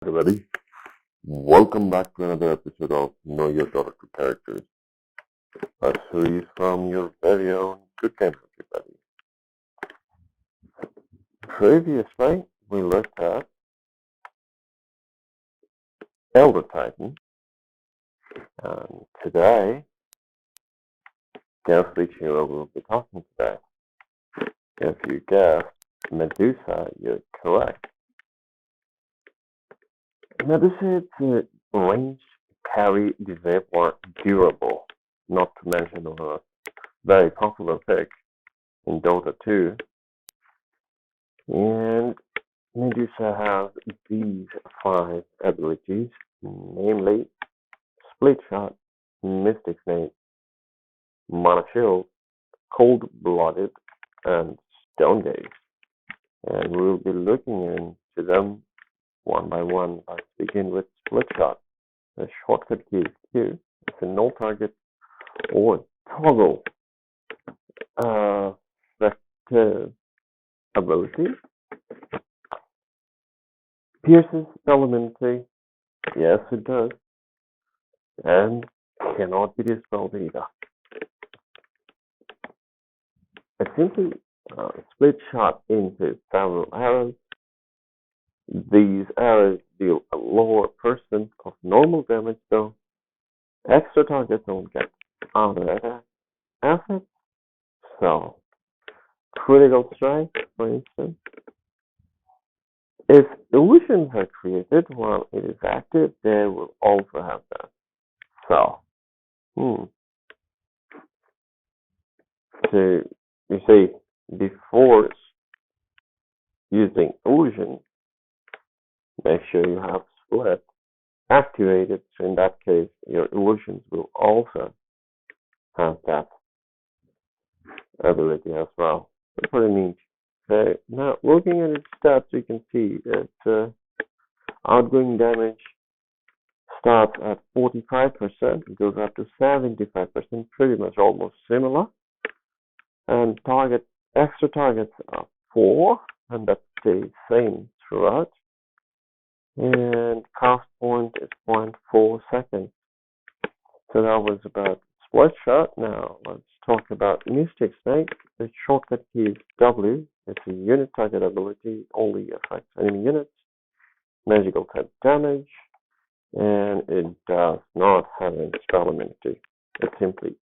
Everybody, welcome back to another episode of Know Your Daughter to Characters, a series from your very own Good Game Everybody. Previously, we looked at Elder Titan, and today, guess which hero we'll be talking today. If you guessed Medusa, you're correct. Medusa is a range, carry, disable, durable, not to mention a very popular pick in Dota 2. And Medusa has these 5 abilities, namely Split Shot, Mystic Snake, Mana Shield, Cold Blooded, and Stone Gaze. And we'll be looking into them one by one. Let's begin with Split Shot. The shortcut key is Q. It's a no target or toggle vector ability. Pierces elementary. Yes, it does. And cannot be dispelled either. It simply split shot into several arrows. These arrows deal a lower percent of normal damage though. Extra targets don't get other attack assets. So, critical strike, for instance. If illusions are created while it is active, they will also have that. So, So, you see, before using illusion, make sure you have split activated. So in that case, your illusions will also have that ability as well. So pretty neat. So now looking at its stats, you can see that outgoing damage starts at 45%, it goes up to 75%, pretty much almost similar. And extra targets are 4, and that stays same throughout. And cast point is 0.4 seconds. So that was about Split Shot. Now let's talk about Mystic Snake. The shortcut key is W. It's a unit target ability, only affects enemy units. Magical type damage, and it does not have any spell immunity. It's simply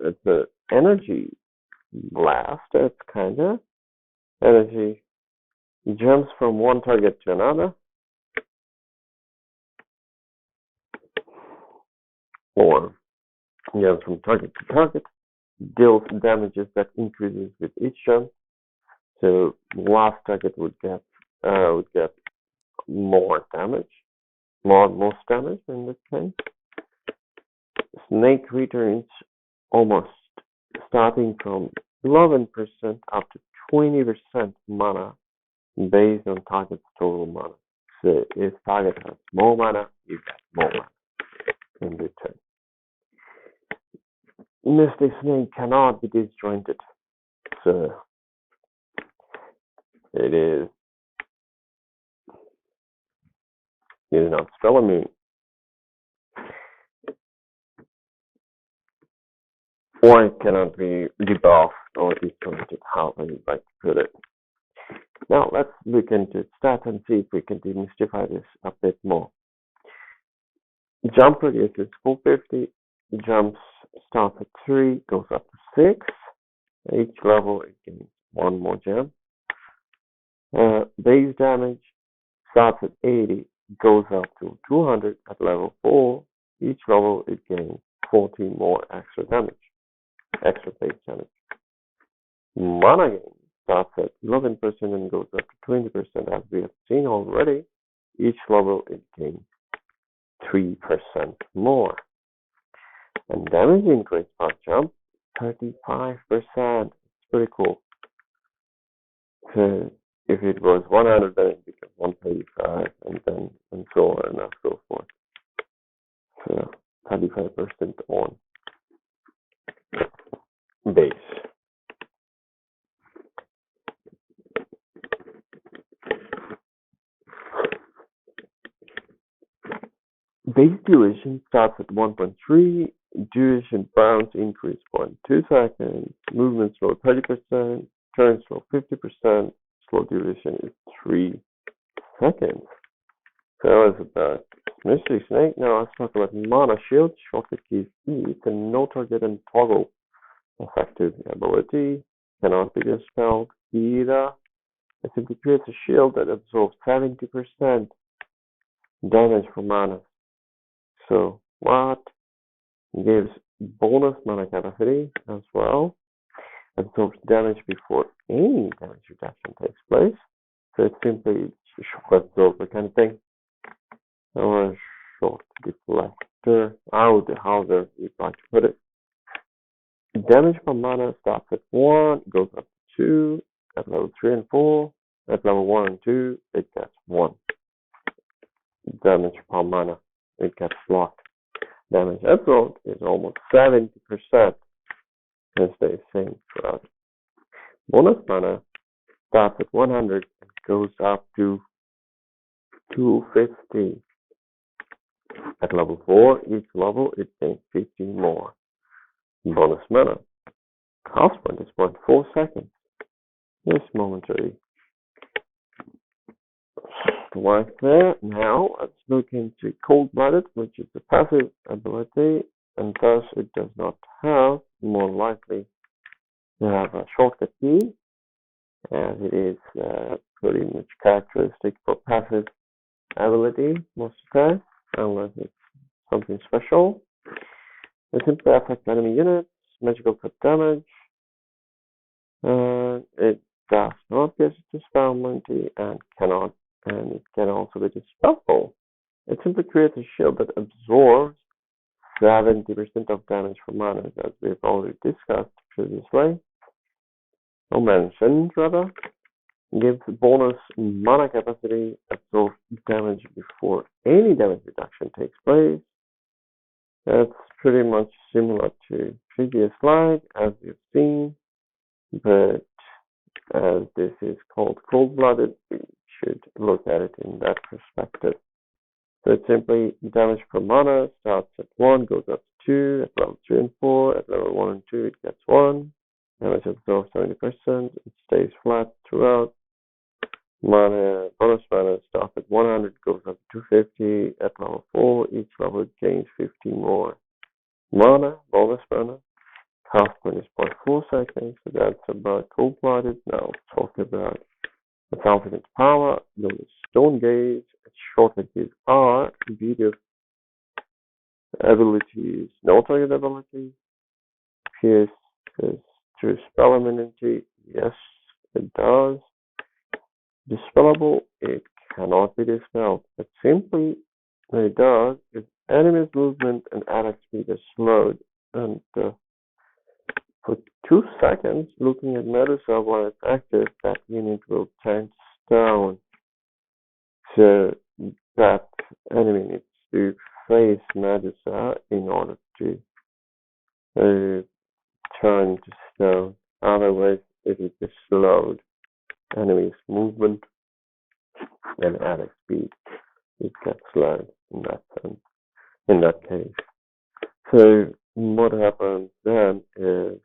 it's an energy blast. It's kinda energy jumps from one target to another, or jumps from target to target, deals damages that increases with each jump. So last target would get more damage, most damage in this case. Snake returns almost starting from 11% up to 20% mana based on target's total mana. So if target has more mana, you get more mana in return. Mystic Snake cannot be disjointed, so it is not spell immune. Or it cannot be debuffed or disjointed, however you'd like to put it. Now let's look into stats and see if we can demystify this a bit more. Jump radius is 450, jumps starts at 3, goes up to 6. Each level it gains 1 more jump. Base damage starts at 80, goes up to 200 at level 4. Each level it gains 14 more extra base damage. Mana gain starts at 11% and goes up to 20%, as we have seen already. Each level it gains 3% more. And damage increase per jump, 35%. It's pretty cool. So if it was 100, then it becomes 135, and so on and so forth. So 35% on base. Base duration starts at 1.3, duration bounce increase 0.2 seconds, movement slow 30%, turn slow 50%, slow duration is 3 seconds. So that was about Mystery Snake. Now let's talk about Mana Shield. Shortcut keys E. It's a no target and toggle effective ability. Cannot be dispelled either. It simply creates a shield that absorbs 70% damage from mana. So what? Gives bonus mana capacity as well. Absorbs damage before any damage reduction takes place. So it's simply short absorber kind of thing. Or short deflector. However you'd like to put it. Damage from mana starts at 1, goes up to 2, at level 3 and 4. At level 1 and 2, it gets 1. Damage from mana, it gets locked. Damage absorbed is almost 70%. And stays same throughout. Bonus mana starts at 100 and goes up to 250. At level 4, each level it gains 50 more. Bonus mana. Cost point is 0.4 seconds. Yes, momentary. Right there. Now let's look into Cold-Blooded, which is a passive ability, and thus it does not have, more likely, to have a shortcut key, as it is pretty much characteristic for passive ability most of the time, unless it's something special. It simply affects enemy units, magical type damage. It does not get dispelment and it can also be dispellable. It simply creates a shield that absorbs 70% of damage from mana, as we've already discussed previously, or mentioned rather. Gives bonus mana capacity, absorbs damage before any damage reduction takes place. That's pretty much similar to previous slide, as we've seen, but as this is called Cold-Blooded, we should look at it in that perspective. So it's simply damage per mana starts at 1, goes up to 2, at level 3 and 4, at level 1 and 2 it gets 1. Damage absorbs 70%, it stays flat throughout. Mana, bonus mana starts at 100, goes up to 250, at level 4, each level it gains 50 more. Mana, bonus mana, cost point is 0.4 seconds, so that's about Cold-Blooded. Now talk about its ultimate power, known as Stone Gaze. Its shortcut keys are immediate abilities, no target ability, pierces through spell immunity, yes it does. Dispellable, it cannot be dispelled. But simply what it does is enemy's movement and attack speed is slowed. And for 2 seconds, looking at Medusa while it's active, that unit will turn stone. So that enemy needs to face Medusa in order to turn to stone. Otherwise, it will be slowed. Enemy's movement and attack speed, it gets slowed in that sense, in that case. So what happens then is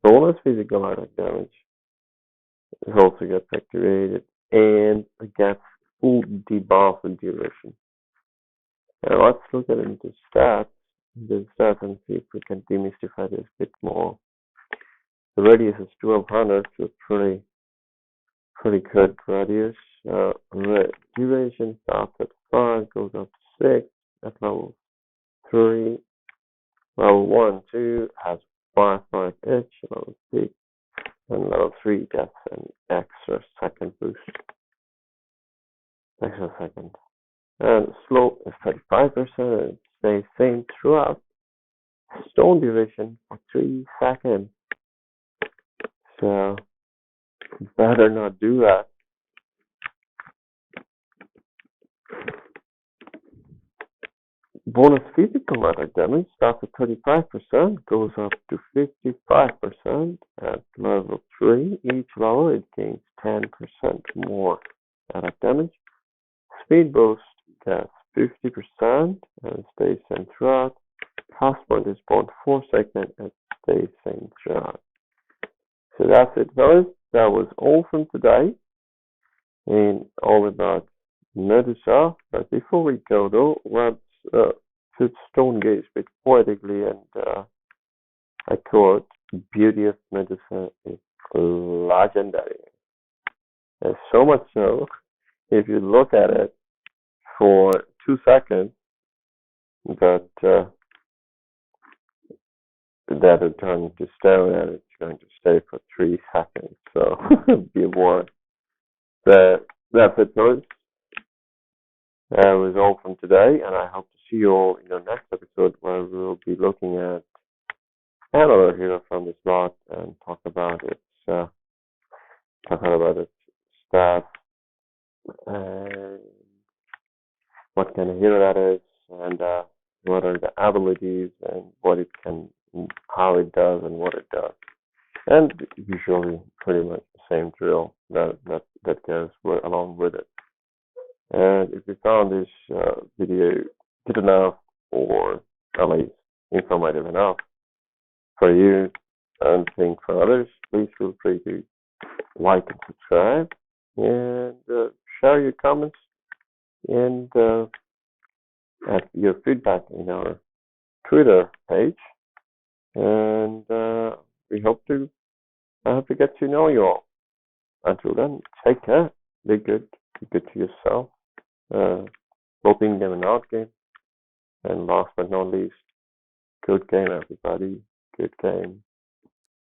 bonus physical attack damage also gets activated and gets full debuff and duration. Now let's look at it into stats. And see if we can demystify this a bit more. The radius is 1200, so pretty good radius. Duration starts at 5, goes up to 6 at level 3. Level 1, 2 has 5 each, level 6, and level 3 gets an extra second boost. Extra second. And slope is 35%, it stays same throughout. Stone duration for 3 seconds. So better not do that. Bonus physical attack damage starts at 35%, goes up to 55% at level 3. Each level it gains 10% more attack damage. Speed boost gets 50% and stays same throughout. Password is 0.4 seconds and stays same throughout. So that's it, guys. That was all from today and all about Medusa. But before we go, though, let's to Stone Gaze a bit poetically, and I quote: "Beauty of Medusa is legendary." And so much so, if you look at it for 2 seconds, that that is going to stare at it, it's going to stay for 3 seconds. So be warned. That's it, guys. That was all from today, and I hope to see you all in the next episode where we'll be looking at another hero from this lot and talk about its stats and what kind of hero that is, and what are the abilities and what it can, how it does, and what it does. And usually, pretty much the same drill that goes along with it. And if you found this video good enough, or at least informative enough for you and think for others, please feel free to like and subscribe, and share your comments and add your feedback in our Twitter page. And we hope to get to know you all. Until then, take care. Be good. Be good to yourself. Both in game and out game. And last but not least, good game, everybody. Good game.